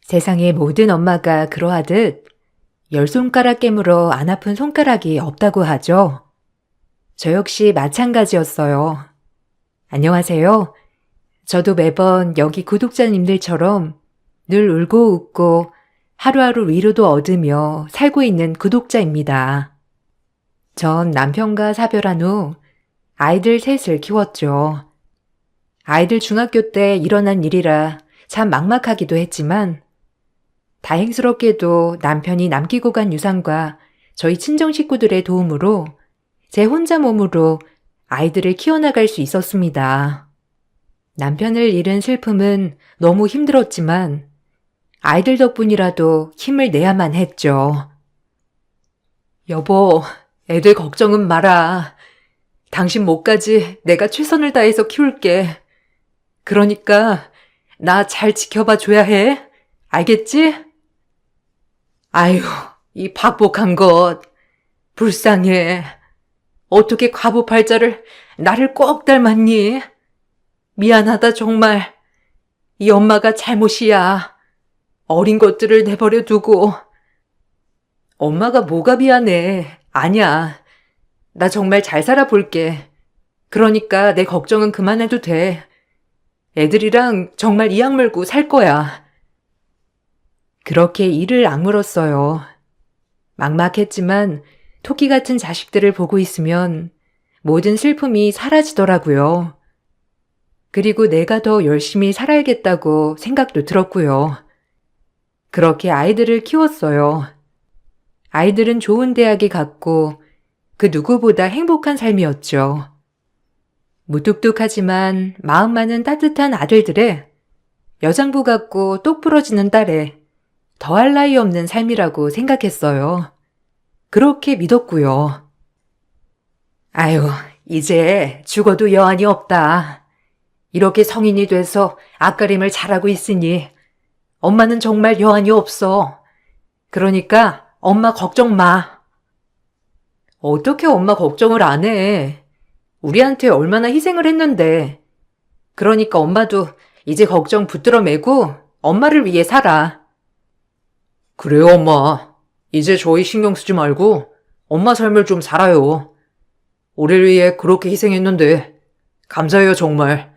세상의 모든 엄마가 그러하듯 열 손가락 깨물어 안 아픈 손가락이 없다고 하죠. 저 역시 마찬가지였어요. 안녕하세요. 저도 매번 여기 구독자님들처럼 늘 울고 웃고 하루하루 위로도 얻으며 살고 있는 구독자입니다. 전 남편과 사별한 후 아이들 셋을 키웠죠. 아이들 중학교 때 일어난 일이라 참 막막하기도 했지만 다행스럽게도 남편이 남기고 간 유산과 저희 친정 식구들의 도움으로 제 혼자 몸으로 아이들을 키워나갈 수 있었습니다. 남편을 잃은 슬픔은 너무 힘들었지만 아이들 덕분이라도 힘을 내야만 했죠. 여보, 애들 걱정은 마라. 당신 몫까지 내가 최선을 다해서 키울게. 그러니까 나 잘 지켜봐 줘야 해. 알겠지? 아유, 이 박복한 것. 불쌍해. 어떻게 과부팔자를 나를 꼭 닮았니? 미안하다 정말. 이 엄마가 잘못이야. 어린 것들을 내버려 두고. 엄마가 뭐가 미안해. 아니야. 나 정말 잘 살아볼게. 그러니까 내 걱정은 그만해도 돼. 애들이랑 정말 이 악물고 살 거야. 그렇게 이를 악물었어요. 막막했지만 토끼 같은 자식들을 보고 있으면 모든 슬픔이 사라지더라고요. 그리고 내가 더 열심히 살아야겠다고 생각도 들었고요. 그렇게 아이들을 키웠어요. 아이들은 좋은 대학에 갔고 그 누구보다 행복한 삶이었죠. 무뚝뚝하지만 마음만은 따뜻한 아들들의 여장부 같고 똑 부러지는 딸의 더할 나위 없는 삶이라고 생각했어요. 그렇게 믿었고요. 아유, 이제 죽어도 여한이 없다. 이렇게 성인이 돼서 앞가림을 잘하고 있으니 엄마는 정말 여한이 없어. 그러니까 엄마 걱정 마. 어떻게 엄마 걱정을 안 해? 우리한테 얼마나 희생을 했는데. 그러니까 엄마도 이제 걱정 붙들어 매고 엄마를 위해 살아. 그래요, 엄마. 이제 저희 신경 쓰지 말고 엄마 삶을 좀 살아요. 우리를 위해 그렇게 희생했는데 감사해요, 정말.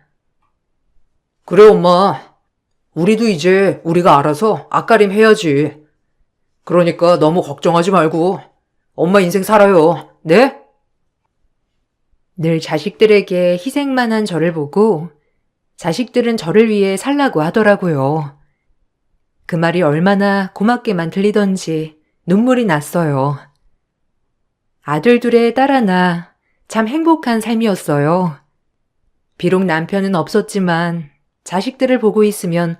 그래, 엄마. 우리도 이제 우리가 알아서 앞가림 해야지. 그러니까 너무 걱정하지 말고 엄마 인생 살아요. 네? 늘 자식들에게 희생만 한 저를 보고 자식들은 저를 위해 살라고 하더라고요. 그 말이 얼마나 고맙게만 들리던지 눈물이 났어요. 아들 둘에 딸 하나, 참 행복한 삶이었어요. 비록 남편은 없었지만 자식들을 보고 있으면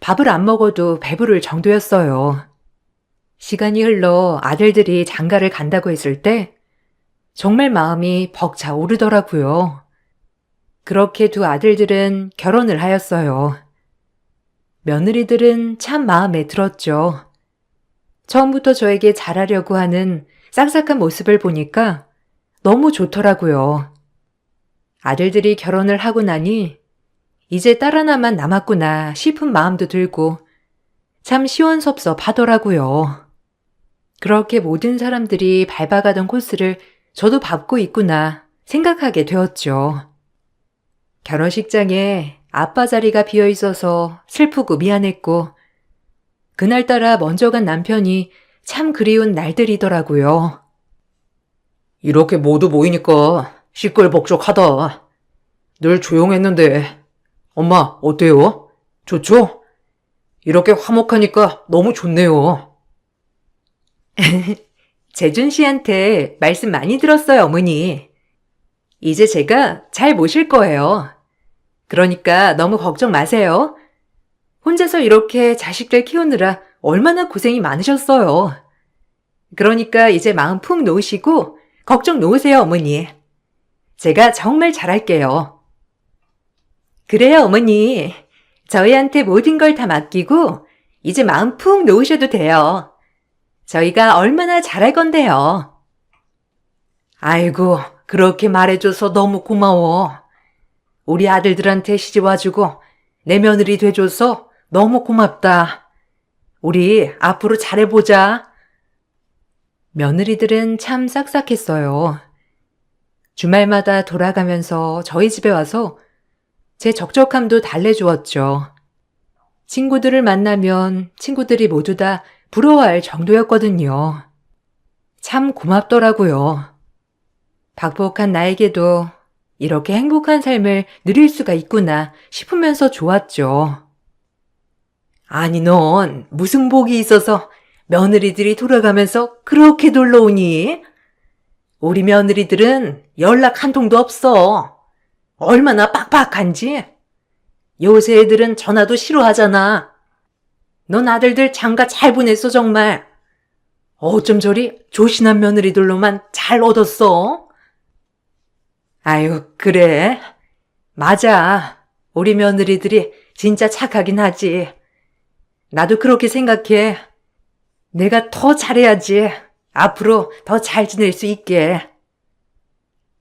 밥을 안 먹어도 배부를 정도였어요. 시간이 흘러 아들들이 장가를 간다고 했을 때 정말 마음이 벅차 오르더라고요. 그렇게 두 아들들은 결혼을 하였어요. 며느리들은 참 마음에 들었죠. 처음부터 저에게 잘하려고 하는 싹싹한 모습을 보니까 너무 좋더라고요. 아들들이 결혼을 하고 나니 이제 딸 하나만 남았구나 싶은 마음도 들고 참 시원섭섭하더라고요. 그렇게 모든 사람들이 밟아가던 코스를 저도 밟고 있구나 생각하게 되었죠. 결혼식장에 아빠 자리가 비어 있어서 슬프고 미안했고 그날따라 먼저 간 남편이 참 그리운 날들이더라고요. 이렇게 모두 모이니까 시끌벅적하다. 늘 조용했는데 엄마 어때요? 좋죠? 이렇게 화목하니까 너무 좋네요. 재준 씨한테 말씀 많이 들었어요, 어머니. 이제 제가 잘 모실 거예요. 그러니까 너무 걱정 마세요. 혼자서 이렇게 자식들 키우느라 얼마나 고생이 많으셨어요. 그러니까 이제 마음 푹 놓으시고 걱정 놓으세요, 어머니. 제가 정말 잘할게요. 그래요, 어머니. 저희한테 모든 걸 다 맡기고 이제 마음 푹 놓으셔도 돼요. 저희가 얼마나 잘할 건데요. 아이고, 그렇게 말해줘서 너무 고마워. 우리 아들들한테 시집 와주고 내 며느리 돼줘서 너무 고맙다. 우리 앞으로 잘해보자. 며느리들은 참 싹싹했어요. 주말마다 돌아가면서 저희 집에 와서 제 적적함도 달래주었죠. 친구들을 만나면 친구들이 모두 다 부러워할 정도였거든요. 참 고맙더라고요. 박복한 나에게도 이렇게 행복한 삶을 누릴 수가 있구나 싶으면서 좋았죠. 아니, 넌 무슨 복이 있어서 며느리들이 돌아가면서 그렇게 놀러 오니? 우리 며느리들은 연락 한 통도 없어. 얼마나 빡빡한지. 요새 애들은 전화도 싫어하잖아. 넌 아들들 장가 잘 보냈어, 정말. 어쩜 저리 조신한 며느리들로만 잘 얻었어? 아유, 그래. 맞아. 우리 며느리들이 진짜 착하긴 하지. 나도 그렇게 생각해. 내가 더 잘해야지. 앞으로 더 잘 지낼 수 있게.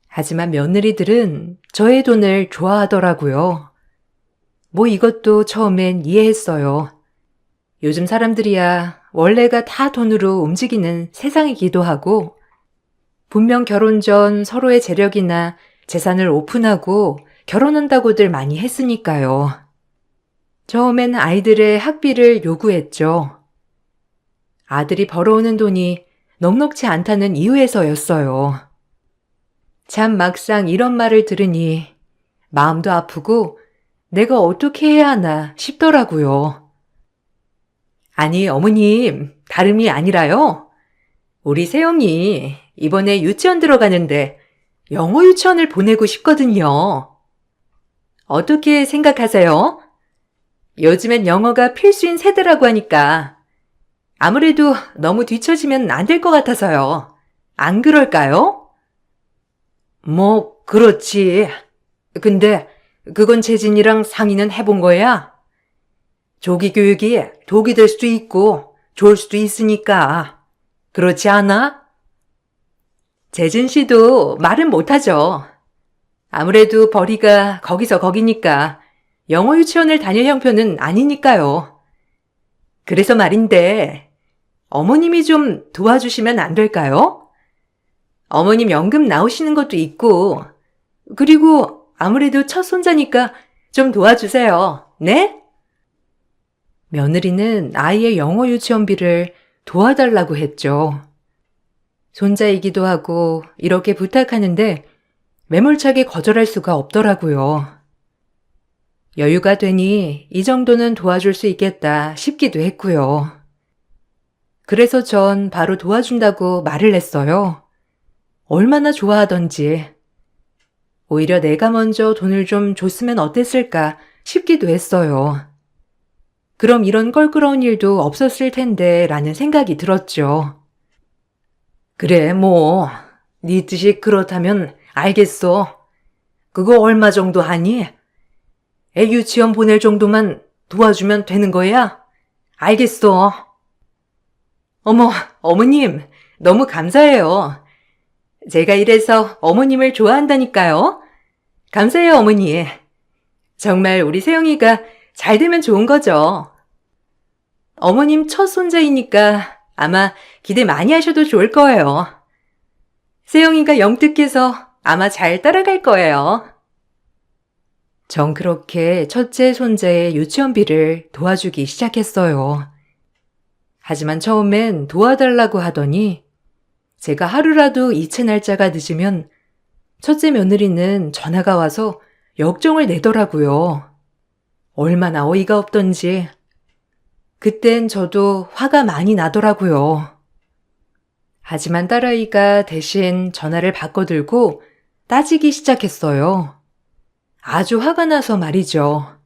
하지만 며느리들은 저의 돈을 좋아하더라고요. 뭐 이것도 처음엔 이해했어요. 요즘 사람들이야 원래가 다 돈으로 움직이는 세상이기도 하고, 분명 결혼 전 서로의 재력이나 재산을 오픈하고 결혼한다고들 많이 했으니까요. 처음엔 아이들의 학비를 요구했죠. 아들이 벌어오는 돈이 넉넉치 않다는 이유에서였어요. 참 막상 이런 말을 들으니 마음도 아프고 내가 어떻게 해야 하나 싶더라고요. 아니, 어머님, 다름이 아니라요. 우리 세영이 이번에 유치원 들어가는데 영어 유치원을 보내고 싶거든요. 어떻게 생각하세요? 요즘엔 영어가 필수인 세대라고 하니까 아무래도 너무 뒤처지면 안 될 것 같아서요. 안 그럴까요? 뭐, 그렇지. 근데 그건 재진이랑 상의는 해본 거야? 조기 교육이 독이 될 수도 있고 좋을 수도 있으니까. 그렇지 않아? 재진 씨도 말은 못하죠. 아무래도 벌이가 거기서 거기니까 영어 유치원을 다닐 형편은 아니니까요. 그래서 말인데 어머님이 좀 도와주시면 안 될까요? 어머님 연금 나오시는 것도 있고, 그리고 아무래도 첫 손자니까 좀 도와주세요. 네? 며느리는 아이의 영어 유치원비를 도와달라고 했죠. 손자이기도 하고 이렇게 부탁하는데 매몰차게 거절할 수가 없더라고요. 여유가 되니 이 정도는 도와줄 수 있겠다 싶기도 했고요. 그래서 전 바로 도와준다고 말을 했어요. 얼마나 좋아하던지. 오히려 내가 먼저 돈을 좀 줬으면 어땠을까 싶기도 했어요. 그럼 이런 껄끄러운 일도 없었을 텐데 라는 생각이 들었죠. 그래, 뭐 네 뜻이 그렇다면 알겠어. 그거 얼마 정도 하니? 애 유치원 보낼 정도만 도와주면 되는 거야? 알겠어. 어머, 어머님, 너무 감사해요. 제가 이래서 어머님을 좋아한다니까요. 감사해요, 어머니. 정말 우리 세영이가 잘 되면 좋은 거죠. 어머님 첫 손자이니까 아마 기대 많이 하셔도 좋을 거예요. 세영이가 영특해서 아마 잘 따라갈 거예요. 전 그렇게 첫째 손자의 유치원비를 도와주기 시작했어요. 하지만 처음엔 도와달라고 하더니 제가 하루라도 이체 날짜가 늦으면 첫째 며느리는 전화가 와서 역정을 내더라고요. 얼마나 어이가 없던지. 그땐 저도 화가 많이 나더라고요. 하지만 딸아이가 대신 전화를 바꿔들고 따지기 시작했어요. 아주 화가 나서 말이죠.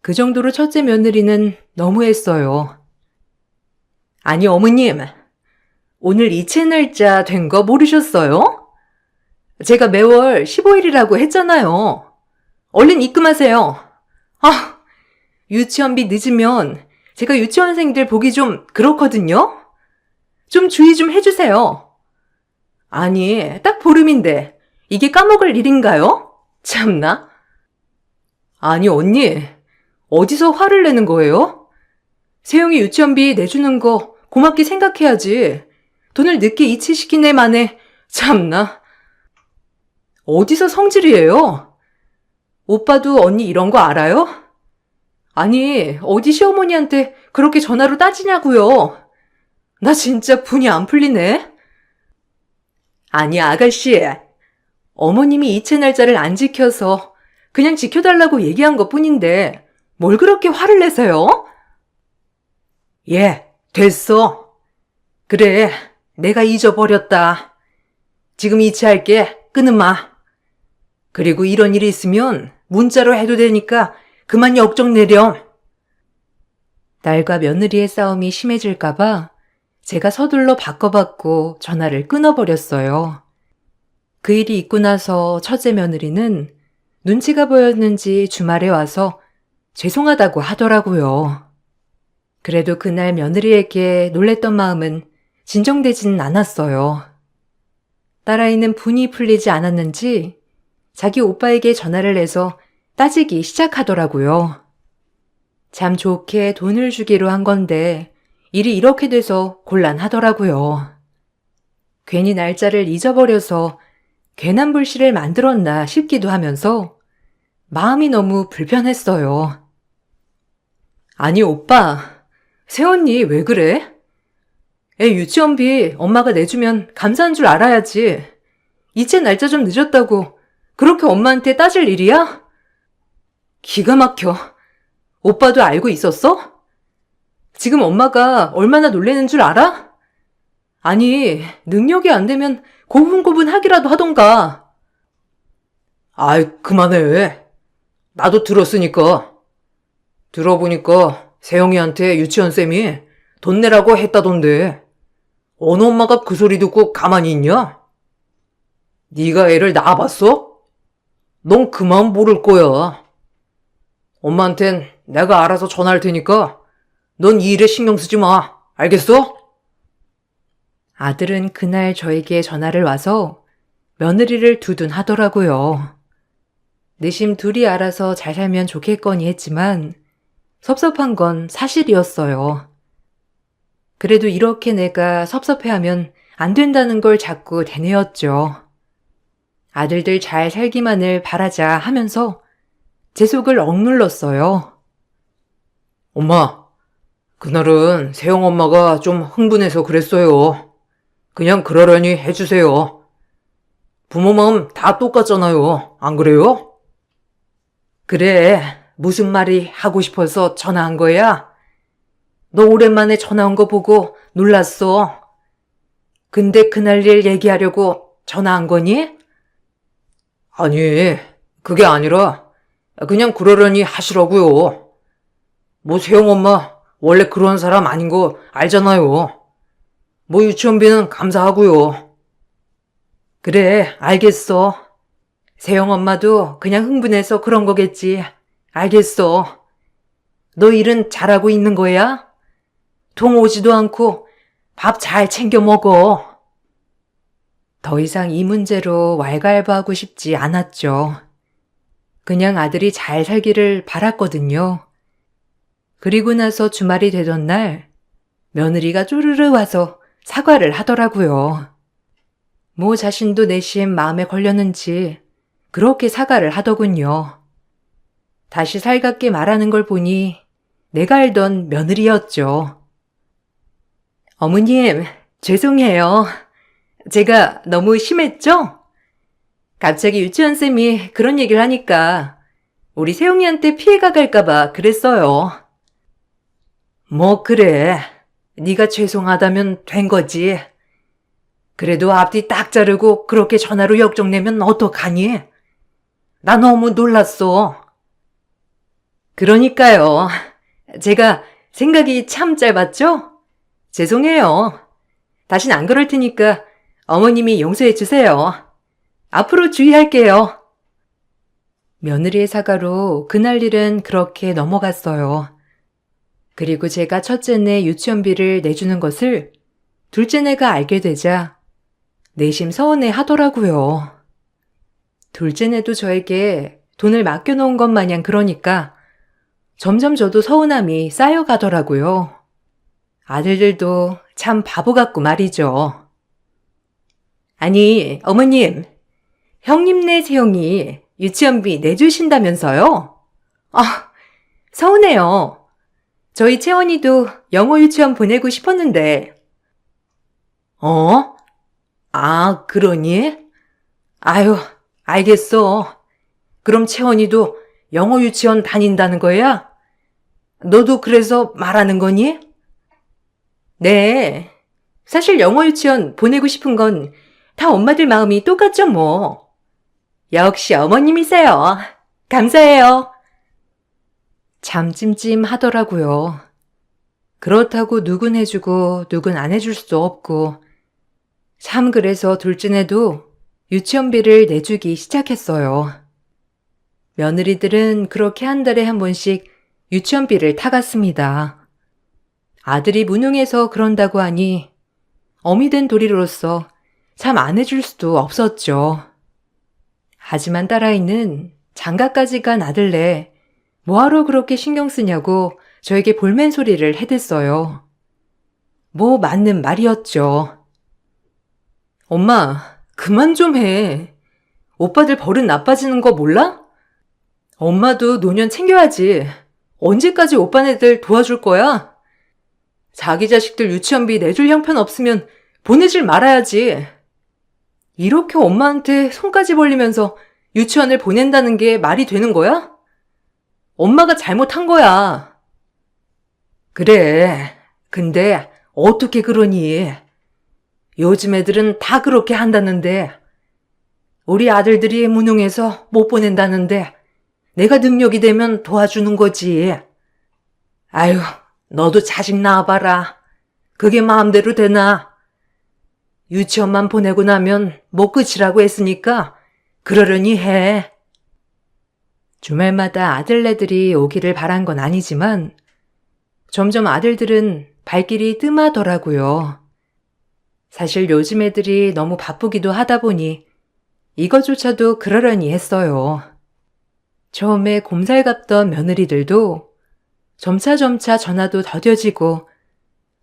그 정도로 첫째 며느리는 너무했어요. 아니, 어머님, 오늘 이체 날짜 된 거 모르셨어요? 제가 매월 15일이라고 했잖아요. 얼른 입금하세요. 아, 유치원비 늦으면 제가 유치원생들 보기 좀 그렇거든요? 좀 주의 좀 해주세요. 아니, 딱 보름인데 이게 까먹을 일인가요? 참나. 아니, 언니, 어디서 화를 내는 거예요? 세영이 유치원비 내주는 거 고맙게 생각해야지. 돈을 늦게 이체시키네 마네. 참나. 어디서 성질이에요? 오빠도 언니 이런 거 알아요? 아니, 어디 시어머니한테 그렇게 전화로 따지냐고요. 나 진짜 분이 안 풀리네. 아니, 아가씨. 어머님이 이체 날짜를 안 지켜서 그냥 지켜달라고 얘기한 것뿐인데 뭘 그렇게 화를 내세요? 예, 됐어. 그래, 내가 잊어버렸다. 지금 이체할게. 끊음 마. 그리고 이런 일이 있으면 문자로 해도 되니까 그만 역정 내렴. 딸과 며느리의 싸움이 심해질까봐 제가 서둘러 바꿔받고 전화를 끊어버렸어요. 그 일이 있고 나서 첫째 며느리는 눈치가 보였는지 주말에 와서 죄송하다고 하더라고요. 그래도 그날 며느리에게 놀랬던 마음은 진정되지는 않았어요. 딸아이는 분이 풀리지 않았는지 자기 오빠에게 전화를 해서 따지기 시작하더라고요. 참 좋게 돈을 주기로 한 건데 일이 이렇게 돼서 곤란하더라고요. 괜히 날짜를 잊어버려서 괜한 불씨를 만들었나 싶기도 하면서 마음이 너무 불편했어요. 아니 오빠, 새언니 왜 그래? 애 유치원비 엄마가 내주면 감사한 줄 알아야지. 이체 날짜 좀 늦었다고 그렇게 엄마한테 따질 일이야? 기가 막혀. 오빠도 알고 있었어? 지금 엄마가 얼마나 놀라는 줄 알아? 아니, 능력이 안 되면 고분고분하기라도 하던가. 아이, 그만해. 나도 들었으니까. 들어보니까 세영이한테 유치원쌤이 돈 내라고 했다던데. 어느 엄마가 그 소리 듣고 가만히 있냐? 네가 애를 낳아봤어? 넌 그만 모를 거야. 엄마한텐 내가 알아서 전화할 테니까 넌 이 일에 신경 쓰지 마. 알겠어? 아들은 그날 저에게 전화를 와서 며느리를 두둔하더라고요. 내심 둘이 알아서 잘 살면 좋겠거니 했지만 섭섭한 건 사실이었어요. 그래도 이렇게 내가 섭섭해하면 안 된다는 걸 자꾸 되뇌었죠. 아들들 잘 살기만을 바라자 하면서 제 속을 억눌렀어요. 엄마, 그날은 세영 엄마가 좀 흥분해서 그랬어요. 그냥 그러려니 해주세요. 부모 마음 다 똑같잖아요. 안 그래요? 그래, 무슨 말이 하고 싶어서 전화한 거야? 너 오랜만에 전화 온 거 보고 놀랐어. 근데 그날 일 얘기하려고 전화한 거니? 아니, 그게 아니라 그냥 그러려니 하시라고요. 뭐 세영 엄마 원래 그런 사람 아닌 거 알잖아요. 뭐 유치원비는 감사하고요. 그래, 알겠어. 세영 엄마도 그냥 흥분해서 그런 거겠지. 알겠어. 너 일은 잘하고 있는 거야? 통 오지도 않고 밥 잘 챙겨 먹어. 더 이상 이 문제로 왈가왈부하고 싶지 않았죠. 그냥 아들이 잘 살기를 바랐거든요. 그리고 나서 주말이 되던 날 며느리가 쪼르르 와서 사과를 하더라고요. 모 자신도 내심 마음에 걸렸는지 그렇게 사과를 하더군요. 다시 살갑게 말하는 걸 보니 내가 알던 며느리였죠. 어머님, 죄송해요. 제가 너무 심했죠? 갑자기 유치원쌤이 그런 얘기를 하니까 우리 세용이한테 피해가 갈까봐 그랬어요. 뭐 그래. 네가 죄송하다면 된 거지. 그래도 앞뒤 딱 자르고 그렇게 전화로 역정내면 어떡하니? 나 너무 놀랐어. 그러니까요. 제가 생각이 참 짧았죠? 죄송해요. 다신 안 그럴 테니까 어머님이 용서해 주세요. 앞으로 주의할게요. 며느리의 사과로 그날 일은 그렇게 넘어갔어요. 그리고 제가 첫째네 유치원비를 내주는 것을 둘째네가 알게 되자 내심 서운해 하더라고요. 둘째네도 저에게 돈을 맡겨놓은 것 마냥 그러니까 점점 저도 서운함이 쌓여가더라고요. 아들들도 참 바보 같고 말이죠. 아니, 어머님, 형님네 세영이 유치원비 내주신다면서요? 아, 서운해요. 저희 채원이도 영어 유치원 보내고 싶었는데. 어? 아, 그러니? 아유, 알겠어. 그럼 채원이도 영어 유치원 다닌다는 거야? 너도 그래서 말하는 거니? 네. 사실 영어 유치원 보내고 싶은 건 다 엄마들 마음이 똑같죠, 뭐. 역시 어머님이세요. 감사해요. 참 찜찜하더라고요. 그렇다고 누군 해주고 누군 안 해줄 수도 없고. 참 그래서 둘째네도 유치원비를 내주기 시작했어요. 며느리들은 그렇게 한 달에 한 번씩 유치원비를 타갔습니다. 아들이 무능해서 그런다고 하니 어미 된 도리로서 참 안 해줄 수도 없었죠. 하지만 딸아이는 장가까지 간 아들네 뭐하러 그렇게 신경 쓰냐고 저에게 볼멘 소리를 해댔어요. 뭐 맞는 말이었죠. 엄마, 그만 좀 해. 오빠들 버릇 나빠지는 거 몰라? 엄마도 노년 챙겨야지. 언제까지 오빠네들 도와줄 거야? 자기 자식들 유치원비 내줄 형편 없으면 보내질 말아야지. 이렇게 엄마한테 손까지 벌리면서 유치원을 보낸다는 게 말이 되는 거야? 엄마가 잘못한 거야. 그래. 근데 어떻게 그러니? 요즘 애들은 다 그렇게 한다는데 우리 아들들이 무능해서 못 보낸다는데 내가 능력이 되면 도와주는 거지. 아유, 너도 자식 낳아봐라. 그게 마음대로 되나? 유치원만 보내고 나면 뭐 끝이라고 했으니까 그러려니 해. 주말마다 아들네들이 오기를 바란 건 아니지만 점점 아들들은 발길이 뜸하더라고요. 사실 요즘 애들이 너무 바쁘기도 하다 보니 이것조차도 그러려니 했어요. 처음에 곰살갑던 며느리들도 점차점차 전화도 더뎌지고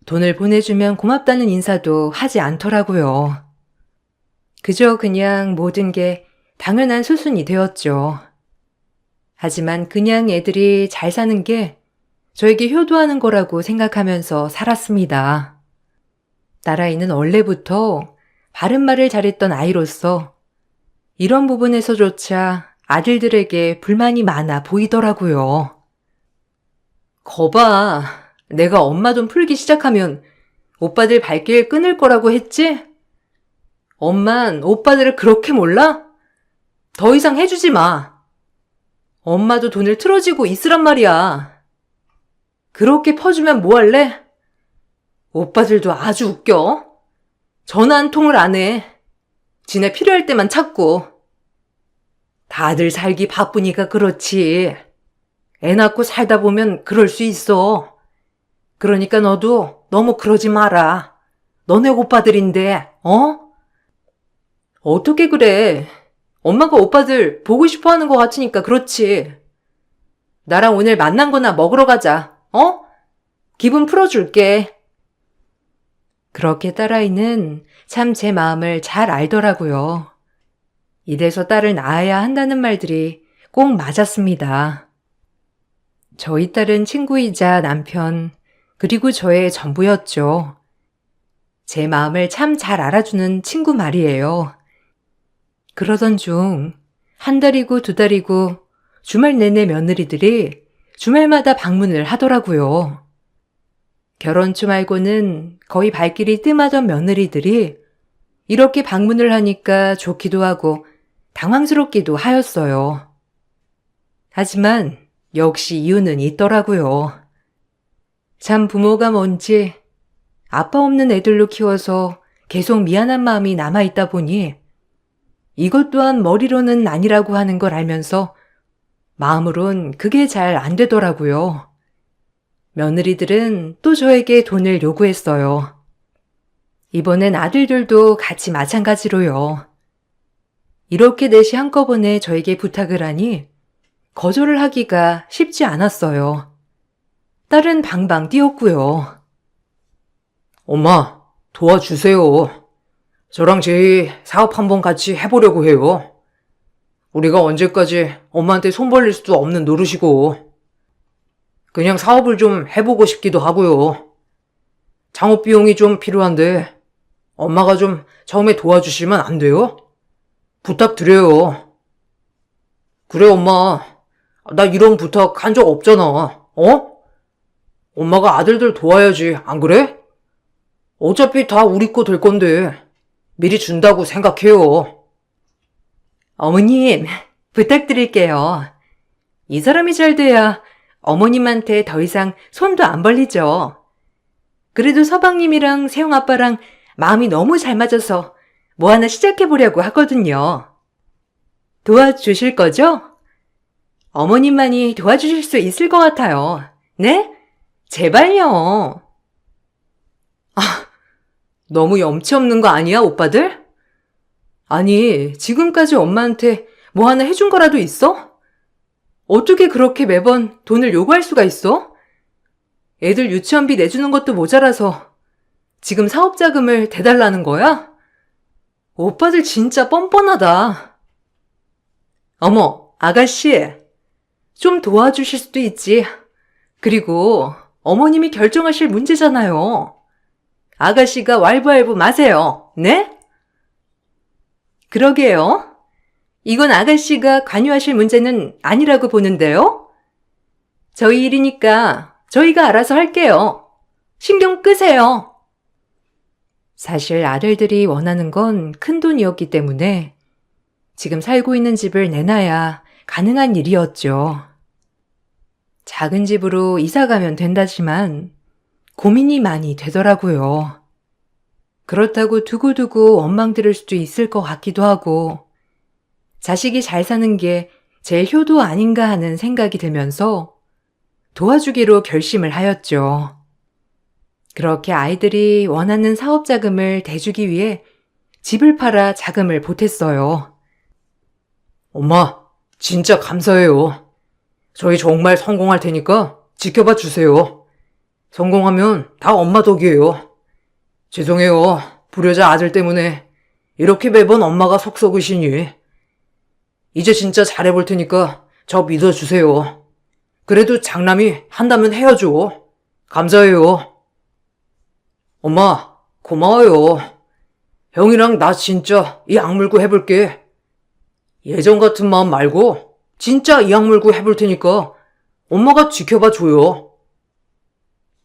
돈을 보내주면 고맙다는 인사도 하지 않더라고요. 그저 그냥 모든 게 당연한 수순이 되었죠. 하지만 그냥 애들이 잘 사는 게 저에게 효도하는 거라고 생각하면서 살았습니다. 딸아이는 원래부터 바른말을 잘했던 아이로서 이런 부분에서조차 아들들에게 불만이 많아 보이더라고요. 거봐. 내가 엄마 돈 풀기 시작하면 오빠들 발길 끊을 거라고 했지? 엄만 오빠들을 그렇게 몰라? 더 이상 해주지 마. 엄마도 돈을 틀어지고 있으란 말이야. 그렇게 퍼주면 뭐 할래? 오빠들도 아주 웃겨. 전화 한 통을 안 해. 지네 필요할 때만 찾고. 다들 살기 바쁘니까 그렇지. 애 낳고 살다 보면 그럴 수 있어. 그러니까 너도 너무 그러지 마라. 너네 오빠들인데, 어? 어떻게 그래? 엄마가 오빠들 보고 싶어 하는 것 같으니까 그렇지. 나랑 오늘 만난 거나 먹으러 가자, 어? 기분 풀어줄게. 그렇게 딸아이는 참 제 마음을 잘 알더라고요. 이래서 딸을 낳아야 한다는 말들이 꼭 맞았습니다. 저희 딸은 친구이자 남편, 그리고 저의 전부였죠. 제 마음을 참 잘 알아주는 친구 말이에요. 그러던 중 한 달이고 두 달이고 주말 내내 며느리들이 주말마다 방문을 하더라고요. 결혼초 말고는 거의 발길이 뜸하던 며느리들이 이렇게 방문을 하니까 좋기도 하고 당황스럽기도 하였어요. 하지만 역시 이유는 있더라고요. 참 부모가 뭔지 아빠 없는 애들로 키워서 계속 미안한 마음이 남아있다 보니 이것 또한 머리로는 아니라고 하는 걸 알면서 마음으론 그게 잘 안 되더라고요. 며느리들은 또 저에게 돈을 요구했어요. 이번엔 아들들도 같이 마찬가지로요. 이렇게 넷이 한꺼번에 저에게 부탁을 하니 거절을 하기가 쉽지 않았어요. 딸은 방방 뛰었고요. 엄마, 도와주세요. 저랑 제이 사업 한번 같이 해보려고 해요. 우리가 언제까지 엄마한테 손 벌릴 수도 없는 노릇이고, 그냥 사업을 좀 해보고 싶기도 하고요. 창업 비용이 좀 필요한데, 엄마가 좀 처음에 도와주시면 안 돼요? 부탁드려요. 그래, 엄마. 나 이런 부탁 한 적 없잖아. 어? 엄마가 아들들 도와야지, 안 그래? 어차피 다 우리 거 될 건데, 미리 준다고 생각해요. 어머님, 부탁드릴게요. 이 사람이 잘 돼야 어머님한테 더 이상 손도 안 벌리죠. 그래도 서방님이랑 세영아빠랑 마음이 너무 잘 맞아서 뭐 하나 시작해보려고 하거든요. 도와주실 거죠? 어머님만이 도와주실 수 있을 것 같아요. 네? 제발요. 너무 염치 없는 거 아니야, 오빠들? 아니, 지금까지 엄마한테 뭐 하나 해준 거라도 있어? 어떻게 그렇게 매번 돈을 요구할 수가 있어? 애들 유치원비 내주는 것도 모자라서 지금 사업 자금을 대달라는 거야? 오빠들 진짜 뻔뻔하다. 어머, 아가씨. 좀 도와주실 수도 있지. 그리고 어머님이 결정하실 문제잖아요. 아가씨가 왈부왈부 마세요. 네? 그러게요. 이건 아가씨가 관여하실 문제는 아니라고 보는데요. 저희 일이니까 저희가 알아서 할게요. 신경 끄세요. 사실 아들들이 원하는 건 큰돈이었기 때문에 지금 살고 있는 집을 내놔야 가능한 일이었죠. 작은 집으로 이사 가면 된다지만 고민이 많이 되더라고요. 그렇다고 두고두고 원망 들을 수도 있을 것 같기도 하고 자식이 잘 사는 게 제일 효도 아닌가 하는 생각이 들면서 도와주기로 결심을 하였죠. 그렇게 아이들이 원하는 사업 자금을 대주기 위해 집을 팔아 자금을 보탰어요. 엄마, 진짜 감사해요. 저희 정말 성공할 테니까 지켜봐 주세요. 성공하면 다 엄마 덕이에요. 죄송해요. 불효자 아들 때문에 이렇게 매번 엄마가 속 썩으시니. 이제 진짜 잘해볼 테니까 저 믿어주세요. 그래도 장남이 한다면 해야죠. 감사해요. 엄마, 고마워요. 형이랑 나 진짜 이 악물고 해볼게. 예전 같은 마음 말고 진짜 이 악물고 해볼 테니까 엄마가 지켜봐 줘요.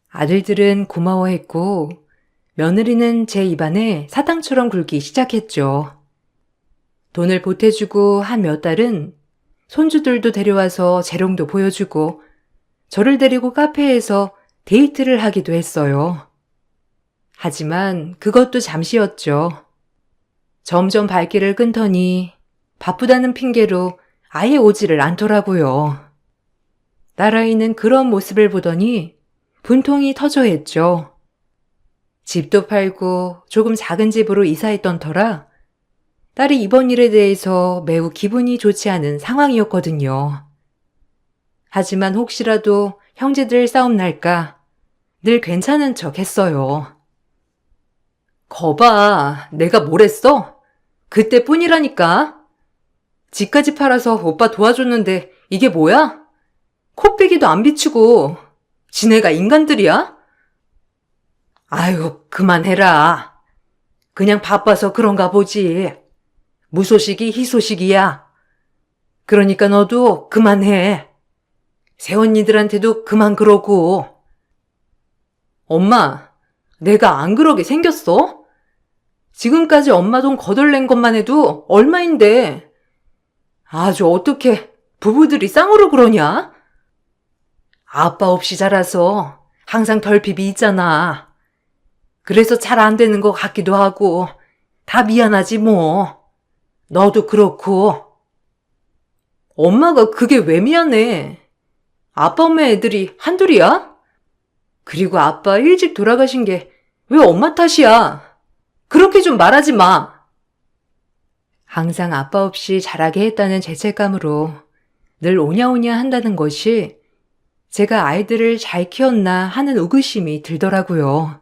아들들은 고마워했고 며느리는 제 입안에 사탕처럼 굴기 시작했죠. 돈을 보태주고 한 몇 달은 손주들도 데려와서 재롱도 보여주고 저를 데리고 카페에서 데이트를 하기도 했어요. 하지만 그것도 잠시였죠. 점점 발길을 끊더니 바쁘다는 핑계로 아예 오지를 않더라고요. 딸아이는 그런 모습을 보더니 분통이 터져 했죠. 집도 팔고 조금 작은 집으로 이사했던 터라 딸이 이번 일에 대해서 매우 기분이 좋지 않은 상황이었거든요. 하지만 혹시라도 형제들 싸움 날까 늘 괜찮은 척 했어요. 거봐, 내가 뭘 했어? 그때뿐이라니까. 집까지 팔아서 오빠 도와줬는데 이게 뭐야? 코빼기도 안 비추고 지네가 인간들이야? 아유, 그만해라. 그냥 바빠서 그런가 보지. 무소식이 희소식이야. 그러니까 너도 그만해. 새언니들한테도 그만 그러고. 엄마, 내가 안 그러게 생겼어? 지금까지 엄마 돈 거덜낸 것만 해도 얼마인데. 아주 어떻게 부부들이 쌍으로 그러냐? 아빠 없이 자라서 항상 결핍이 있잖아. 그래서 잘 안 되는 것 같기도 하고 다 미안하지 뭐. 너도 그렇고. 엄마가 그게 왜 미안해? 아빠 엄마 애들이 한둘이야? 그리고 아빠 일찍 돌아가신 게 왜 엄마 탓이야? 그렇게 좀 말하지 마. 항상 아빠 없이 자라게 했다는 죄책감으로 늘 오냐오냐 한다는 것이 제가 아이들을 잘 키웠나 하는 의구심이 들더라고요.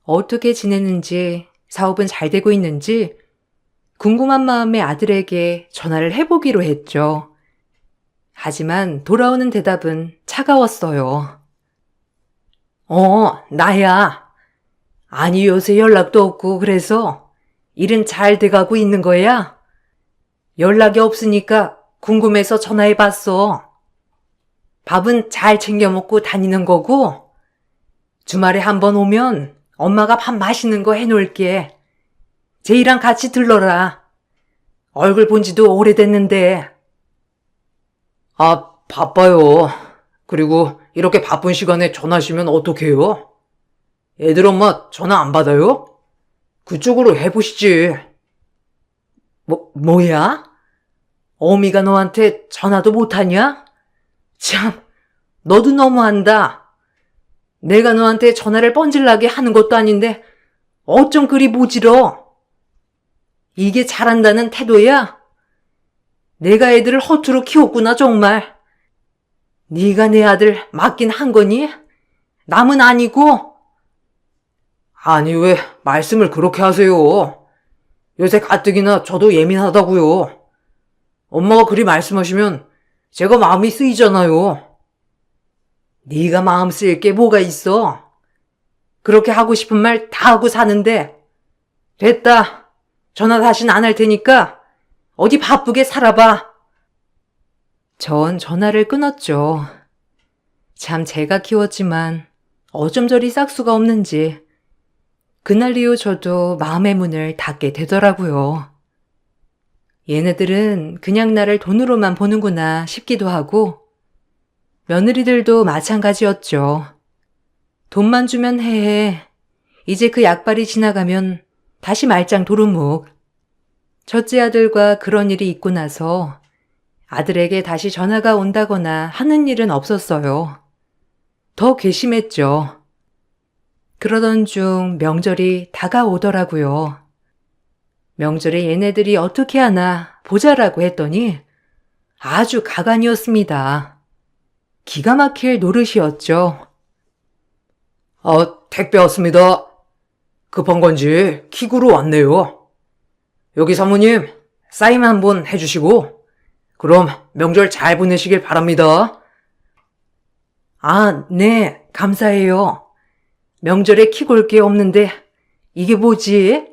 어떻게 지내는지, 사업은 잘 되고 있는지 궁금한 마음에 아들에게 전화를 해보기로 했죠. 하지만 돌아오는 대답은 차가웠어요. 나야. 아니, 요새 연락도 없고 그래서 일은 잘 돼가고 있는 거야? 연락이 없으니까 궁금해서 전화해봤어. 밥은 잘 챙겨 먹고 다니는 거고, 주말에 한번 오면 엄마가 밥 맛있는 거 해놓을게. 제이랑 같이 들러라. 얼굴 본 지도 오래됐는데. 아, 바빠요. 그리고 이렇게 바쁜 시간에 전화하시면 어떡해요? 애들 엄마 전화 안 받아요? 그쪽으로 해보시지. 뭐야? 어미가 너한테 전화도 못하냐? 참, 너도 너무한다. 내가 너한테 전화를 뻔질나게 하는 것도 아닌데 어쩜 그리 모질어? 이게 잘한다는 태도야? 내가 애들을 허투루 키웠구나 정말. 네가 내 아들 맞긴 한 거니? 남은 아니고? 아니 왜 말씀을 그렇게 하세요? 요새 가뜩이나 저도 예민하다고요. 엄마가 그리 말씀하시면 제가 마음이 쓰이잖아요. 네가 마음 쓰일 게 뭐가 있어? 그렇게 하고 싶은 말 다 하고 사는데. 됐다. 전화 다신 안 할 테니까 어디 바쁘게 살아봐. 전 전화를 끊었죠. 참 제가 키웠지만 어쩜 저리 싹수가 없는지 그날 이후 저도 마음의 문을 닫게 되더라고요. 얘네들은 그냥 나를 돈으로만 보는구나 싶기도 하고 며느리들도 마찬가지였죠. 돈만 주면 해해. 이제 그 약발이 지나가면 다시 말짱 도루묵. 첫째 아들과 그런 일이 있고 나서 아들에게 다시 전화가 온다거나 하는 일은 없었어요. 더 괘씸했죠. 그러던 중 명절이 다가오더라고요. 명절에 얘네들이 어떻게 하나 보자라고 했더니 아주 가관이었습니다. 기가 막힐 노릇이었죠. 택배 왔습니다. 급한 건지 킥으로 왔네요. 여기 사모님, 사인 한번 해주시고 그럼 명절 잘 보내시길 바랍니다. 아, 네, 감사해요. 명절에 킥 올 게 없는데 이게 뭐지?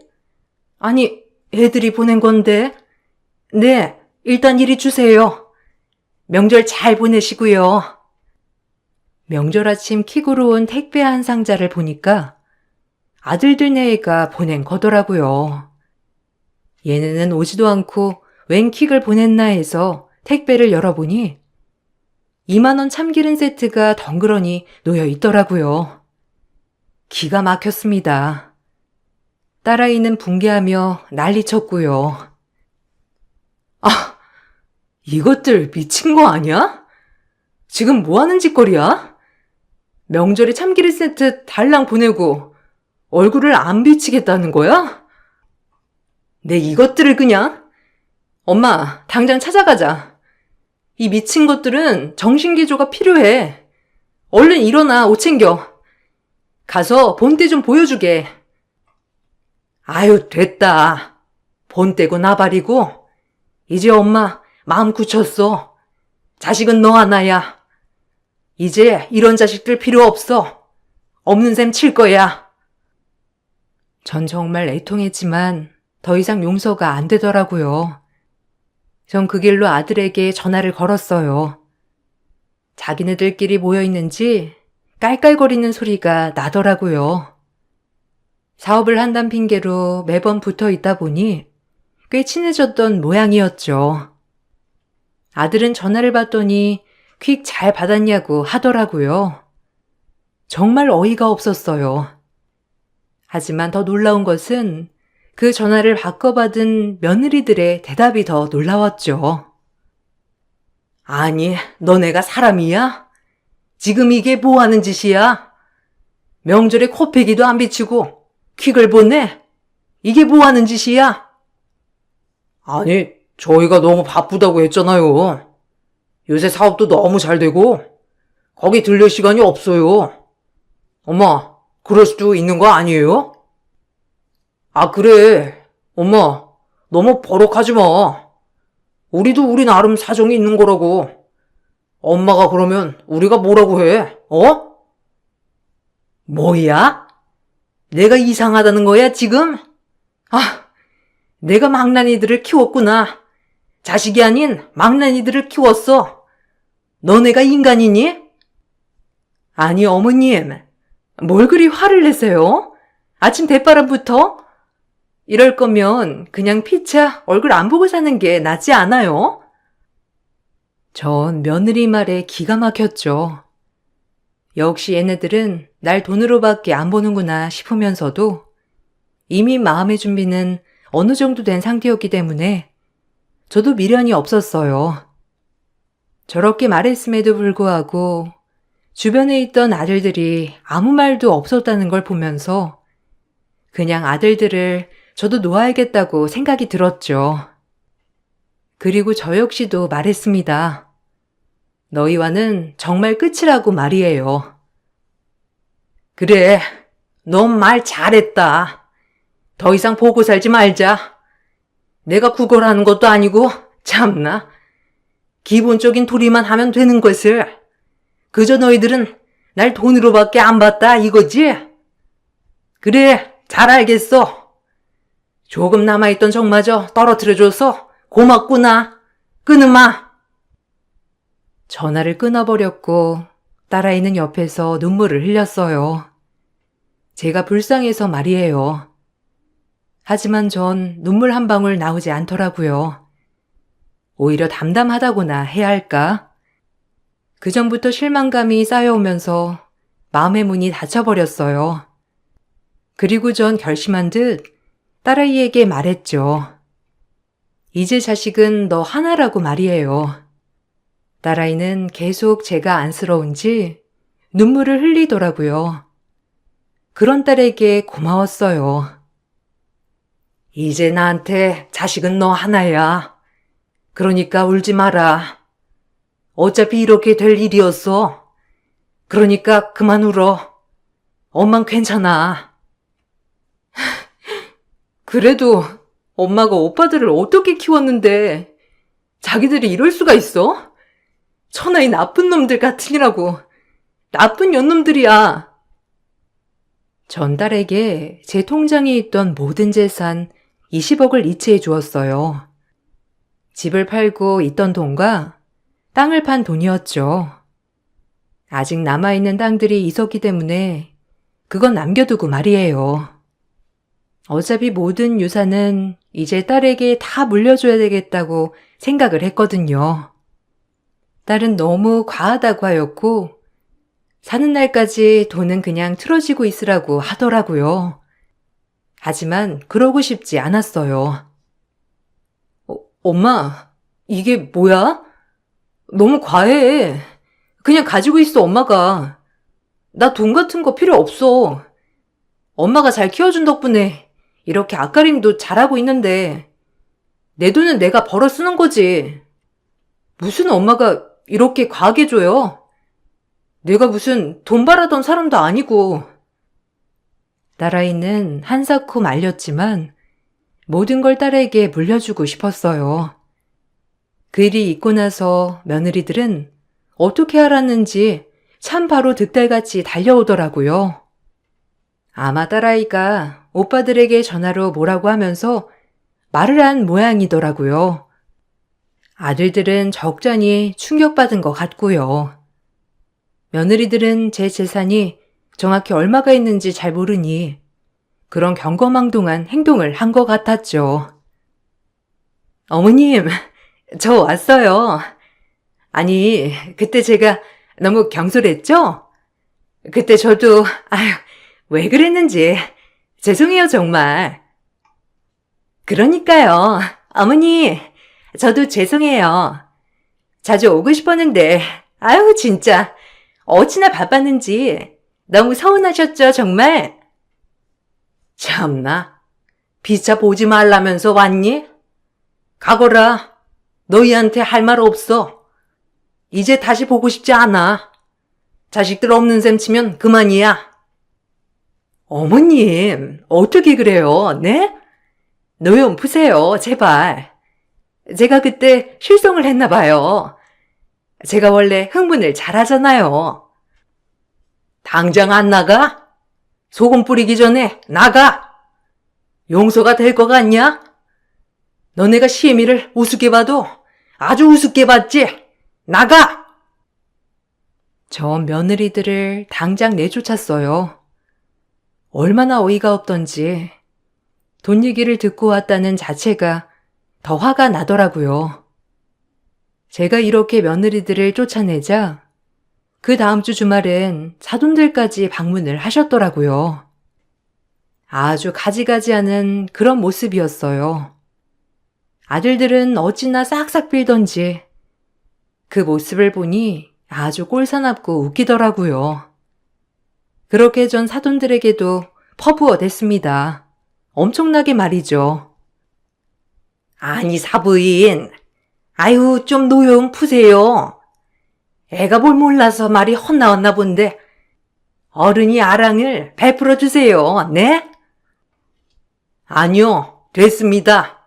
아니, 애들이 보낸 건데. 네, 일단 이리 주세요. 명절 잘 보내시고요. 명절 아침 킥으로 온 택배 한 상자를 보니까 아들들 네가 보낸 거더라고요. 얘네는 오지도 않고 웬 킥을 보냈나 해서 택배를 열어보니 2만 원 참기름 세트가 덩그러니 놓여 있더라고요. 기가 막혔습니다. 딸아이는 붕괴하며 난리쳤고요. 아, 이것들 미친 거 아니야? 지금 뭐 하는 짓거리야? 명절에 참기름 세트 달랑 보내고 얼굴을 안 비치겠다는 거야? 내 이것들을 그냥? 엄마, 당장 찾아가자. 이 미친 것들은 정신개조가 필요해. 얼른 일어나, 옷 챙겨. 가서 본때 좀 보여주게. 아유, 됐다. 본때고 나발이고. 이제 엄마 마음 굳혔어. 자식은 너 하나야. 이제 이런 자식들 필요 없어. 없는 셈 칠 거야. 전 정말 애통했지만 더 이상 용서가 안 되더라고요. 전 그 길로 아들에게 전화를 걸었어요. 자기네들끼리 모여있는지 깔깔거리는 소리가 나더라고요. 사업을 한단 핑계로 매번 붙어 있다 보니 꽤 친해졌던 모양이었죠. 아들은 전화를 받더니 퀵 잘 받았냐고 하더라고요. 정말 어이가 없었어요. 하지만 더 놀라운 것은 그 전화를 바꿔받은 며느리들의 대답이 더 놀라웠죠. 아니, 너네가 사람이야? 지금 이게 뭐 하는 짓이야? 명절에 코빼기도 안 비치고 퀵을 보내? 이게 뭐 하는 짓이야? 아니, 저희가 너무 바쁘다고 했잖아요. 요새 사업도 너무 잘 되고 거기 들릴 시간이 없어요. 엄마, 그럴 수도 있는 거 아니에요? 아, 그래. 엄마, 너무 버럭하지 마. 우리도 우리 나름 사정이 있는 거라고. 엄마가 그러면 우리가 뭐라고 해? 어? 뭐야? 내가 이상하다는 거야, 지금? 아, 내가 망나니들을 키웠구나. 자식이 아닌 망나니들을 키웠어. 너네가 인간이니? 아니, 어머님. 뭘 그리 화를 내세요? 아침 대바람부터? 이럴 거면 그냥 피차 얼굴 안 보고 사는 게 낫지 않아요? 전 며느리 말에 기가 막혔죠. 역시 얘네들은 날 돈으로밖에 안 보는구나 싶으면서도 이미 마음의 준비는 어느 정도 된 상태였기 때문에 저도 미련이 없었어요. 저렇게 말했음에도 불구하고 주변에 있던 아들들이 아무 말도 없었다는 걸 보면서 그냥 아들들을 저도 놓아야겠다고 생각이 들었죠. 그리고 저 역시도 말했습니다. 너희와는 정말 끝이라고 말이에요. 그래, 넌 말 잘했다. 더 이상 보고 살지 말자. 내가 구걸하는 것도 아니고 참나. 기본적인 도리만 하면 되는 것을 그저 너희들은 날 돈으로밖에 안 봤다 이거지? 그래, 잘 알겠어. 조금 남아있던 정마저 떨어뜨려줘서 고맙구나. 끊으마. 전화를 끊어버렸고 딸아이는 옆에서 눈물을 흘렸어요. 제가 불쌍해서 말이에요. 하지만 전 눈물 한 방울 나오지 않더라고요. 오히려 담담하다고나 해야 할까? 그전부터 실망감이 쌓여오면서 마음의 문이 닫혀버렸어요. 그리고 전 결심한 듯 딸아이에게 말했죠. 이제 자식은 너 하나라고 말이에요. 딸아이는 계속 제가 안쓰러운지 눈물을 흘리더라고요. 그런 딸에게 고마웠어요. 이제 나한테 자식은 너 하나야. 그러니까 울지 마라. 어차피 이렇게 될 일이었어. 그러니까 그만 울어. 엄만 괜찮아. 그래도 엄마가 오빠들을 어떻게 키웠는데 자기들이 이럴 수가 있어? 천하의 나쁜 놈들 같으니라고. 나쁜 년놈들이야. 전달에게 제 통장에 있던 모든 재산 20억을 이체해 주었어요. 집을 팔고 있던 돈과 땅을 판 돈이었죠. 아직 남아있는 땅들이 있었기 때문에 그건 남겨두고 말이에요. 어차피 모든 유산은 이제 딸에게 다 물려줘야 되겠다고 생각을 했거든요. 딸은 너무 과하다고 하였고 사는 날까지 돈은 그냥 틀어지고 있으라고 하더라고요. 하지만 그러고 싶지 않았어요. 엄마, 이게 뭐야? 너무 과해. 그냥 가지고 있어, 엄마가. 나 돈 같은 거 필요 없어. 엄마가 잘 키워준 덕분에 이렇게 앞가림도 잘하고 있는데 내 돈은 내가 벌어 쓰는 거지. 무슨 엄마가 이렇게 과하게 줘요? 내가 무슨 돈 바라던 사람도 아니고. 딸아이는 한사코 말렸지만 모든 걸 딸에게 물려주고 싶었어요. 그 일이 있고 나서 며느리들은 어떻게 알았는지 참 바로 득달같이 달려오더라고요. 아마 딸아이가 오빠들에게 전화로 뭐라고 하면서 말을 한 모양이더라고요. 아들들은 적잖이 충격받은 것 같고요. 며느리들은 제 재산이 정확히 얼마가 있는지 잘 모르니 그런 경거망동한 행동을 한 것 같았죠. 어머님, 저 왔어요. 아니, 그때 제가 너무 경솔했죠? 그때 저도, 왜 그랬는지 죄송해요, 정말. 그러니까요. 어머니, 저도 죄송해요. 자주 오고 싶었는데, 진짜 어찌나 바빴는지 너무 서운하셨죠, 정말? 참나, 피차 보지 말라면서 왔니? 가거라. 너희한테 할 말 없어. 이제 다시 보고 싶지 않아. 자식들 없는 셈 치면 그만이야. 어머님, 어떻게 그래요, 네? 노염 푸세요, 제발. 제가 그때 실성을 했나 봐요. 제가 원래 흥분을 잘하잖아요. 당장 안 나가? 소금 뿌리기 전에 나가! 용서가 될 것 같냐? 너네가 시애미를 우습게 봐도 아주 우습게 봤지? 나가! 저 며느리들을 당장 내쫓았어요. 얼마나 어이가 없던지 돈 얘기를 듣고 왔다는 자체가 더 화가 나더라고요. 제가 이렇게 며느리들을 쫓아내자 그 다음 주 주말엔 사돈들까지 방문을 하셨더라고요. 아주 가지가지하는 그런 모습이었어요. 아들들은 어찌나 싹싹 빌던지 그 모습을 보니 아주 꼴사납고 웃기더라고요. 그렇게 전 사돈들에게도 퍼부어 댔습니다. 엄청나게 말이죠. 아니 사부인, 아유 좀 노용 푸세요. 애가 뭘 몰라서 말이 헛나왔나 본데 어른이 아랑을 베풀어 주세요. 네? 아니요, 됐습니다.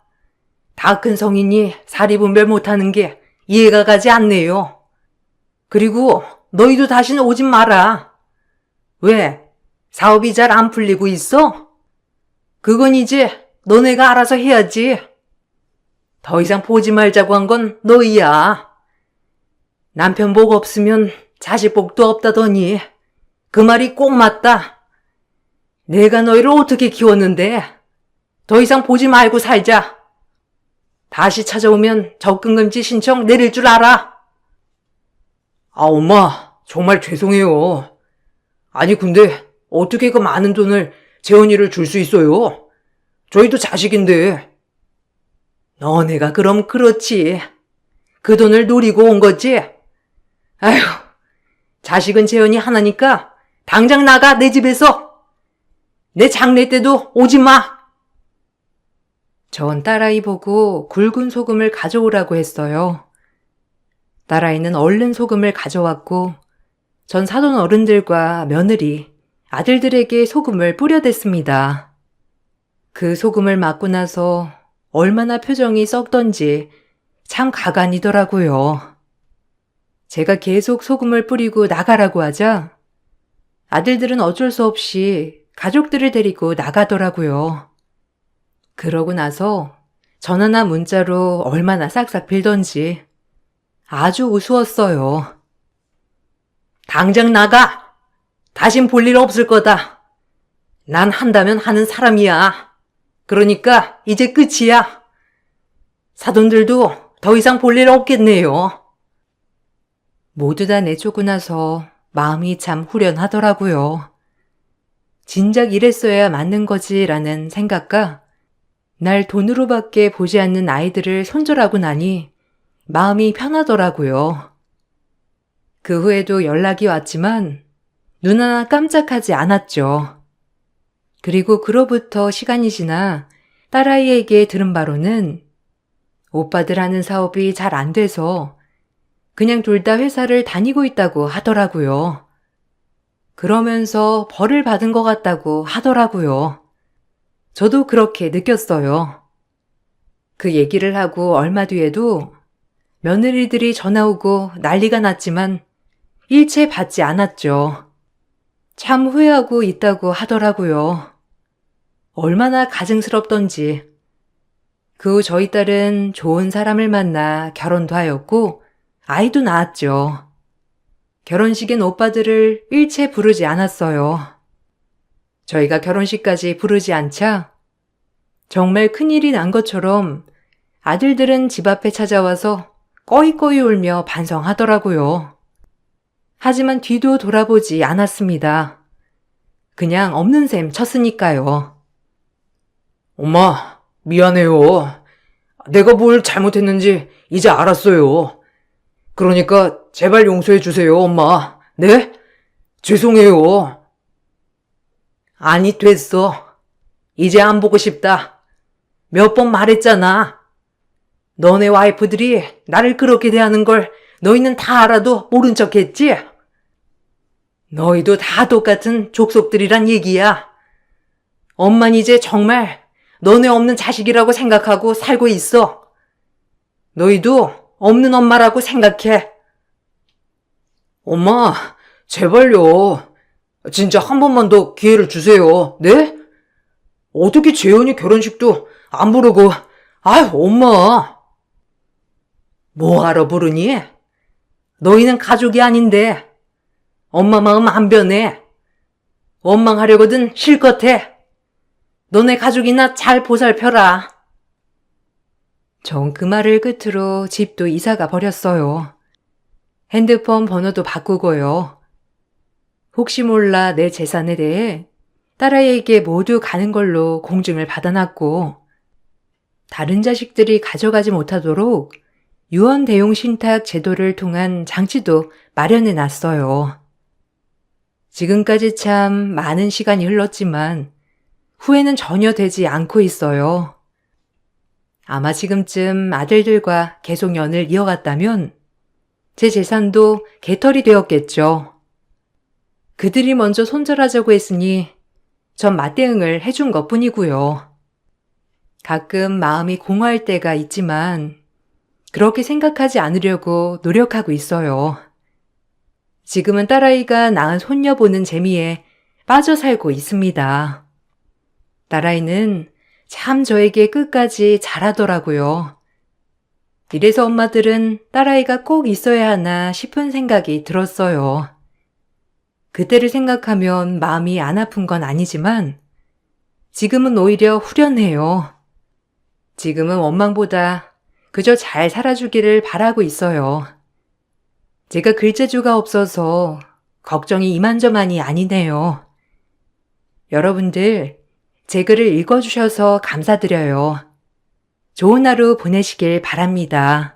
다 큰 성인이 사리분별 못하는 게 이해가 가지 않네요. 그리고 너희도 다시는 오지 마라. 왜? 사업이 잘 안 풀리고 있어? 그건 이제 너네가 알아서 해야지. 더 이상 보지 말자고 한 건 너희야. 남편 복 없으면 자식 복도 없다더니 그 말이 꼭 맞다. 내가 너희를 어떻게 키웠는데 더 이상 보지 말고 살자. 다시 찾아오면 접근금지 신청 내릴 줄 알아. 아, 엄마, 정말 죄송해요. 아니, 근데 어떻게 그 많은 돈을 재원이를 줄 수 있어요? 저희도 자식인데. 너네가 그럼 그렇지. 그 돈을 노리고 온 거지? 아휴, 자식은 재원이 하나니까 당장 나가, 내 집에서. 내 장례 때도 오지 마. 전 딸아이 보고 굵은 소금을 가져오라고 했어요. 딸아이는 얼른 소금을 가져왔고 전 사돈 어른들과 며느리, 아들들에게 소금을 뿌려댔습니다. 그 소금을 맞고 나서 얼마나 표정이 썩던지 참 가관이더라고요. 제가 계속 소금을 뿌리고 나가라고 하자 아들들은 어쩔 수 없이 가족들을 데리고 나가더라고요. 그러고 나서 전화나 문자로 얼마나 싹싹 빌던지 아주 우스웠어요. 당장 나가! 다신 볼 일 없을 거다. 난 한다면 하는 사람이야. 그러니까 이제 끝이야. 사돈들도 더 이상 볼 일 없겠네요. 모두 다 내쫓고 나서 마음이 참 후련하더라고요. 진작 이랬어야 맞는 거지라는 생각과 날 돈으로밖에 보지 않는 아이들을 손절하고 나니 마음이 편하더라고요. 그 후에도 연락이 왔지만 눈 하나 깜짝하지 않았죠. 그리고 그로부터 시간이 지나 딸아이에게 들은 바로는 오빠들 하는 사업이 잘 안 돼서 그냥 둘 다 회사를 다니고 있다고 하더라고요. 그러면서 벌을 받은 것 같다고 하더라고요. 저도 그렇게 느꼈어요. 그 얘기를 하고 얼마 뒤에도 며느리들이 전화 오고 난리가 났지만 일체 받지 않았죠. 참 후회하고 있다고 하더라고요. 얼마나 가증스럽던지. 그 후 저희 딸은 좋은 사람을 만나 결혼도 하였고 아이도 낳았죠. 결혼식엔 오빠들을 일체 부르지 않았어요. 저희가 결혼식까지 부르지 않자 정말 큰일이 난 것처럼 아들들은 집 앞에 찾아와서 꺼이꺼이 울며 반성하더라고요. 하지만 뒤도 돌아보지 않았습니다. 그냥 없는 셈 쳤으니까요. 엄마, 미안해요. 내가 뭘 잘못했는지 이제 알았어요. 그러니까 제발 용서해 주세요, 엄마. 네? 죄송해요. 아니, 됐어. 이제 안 보고 싶다. 몇 번 말했잖아. 너네 와이프들이 나를 그렇게 대하는 걸 너희는 다 알아도 모른 척 했지? 너희도 다 똑같은 족속들이란 얘기야. 엄만 이제 정말 너네 없는 자식이라고 생각하고 살고 있어. 너희도 없는 엄마라고 생각해. 엄마, 제발요. 진짜 한 번만 더 기회를 주세요. 네? 어떻게 재현이 결혼식도 안 부르고, 엄마. 뭐하러 부르니? 너희는 가족이 아닌데, 엄마 마음 안 변해. 원망하려거든 실컷 해. 너네 가족이나 잘 보살펴라. 전 그 말을 끝으로 집도 이사가 버렸어요. 핸드폰 번호도 바꾸고요. 혹시 몰라 내 재산에 대해 딸아이에게 모두 가는 걸로 공증을 받아놨고, 다른 자식들이 가져가지 못하도록 유언 대용 신탁 제도를 통한 장치도 마련해 놨어요. 지금까지 참 많은 시간이 흘렀지만 후회는 전혀 되지 않고 있어요. 아마 지금쯤 아들들과 계속 연을 이어갔다면 제 재산도 개털이 되었겠죠. 그들이 먼저 손절하자고 했으니 전 맞대응을 해준 것뿐이고요. 가끔 마음이 공허할 때가 있지만 그렇게 생각하지 않으려고 노력하고 있어요. 지금은 딸아이가 낳은 손녀 보는 재미에 빠져 살고 있습니다. 딸아이는 참 저에게 끝까지 잘하더라고요. 이래서 엄마들은 딸아이가 꼭 있어야 하나 싶은 생각이 들었어요. 그때를 생각하면 마음이 안 아픈 건 아니지만 지금은 오히려 후련해요. 지금은 원망보다 그저 잘 살아주기를 바라고 있어요. 제가 글재주가 없어서 걱정이 이만저만이 아니네요. 여러분들 제 글을 읽어주셔서 감사드려요. 좋은 하루 보내시길 바랍니다.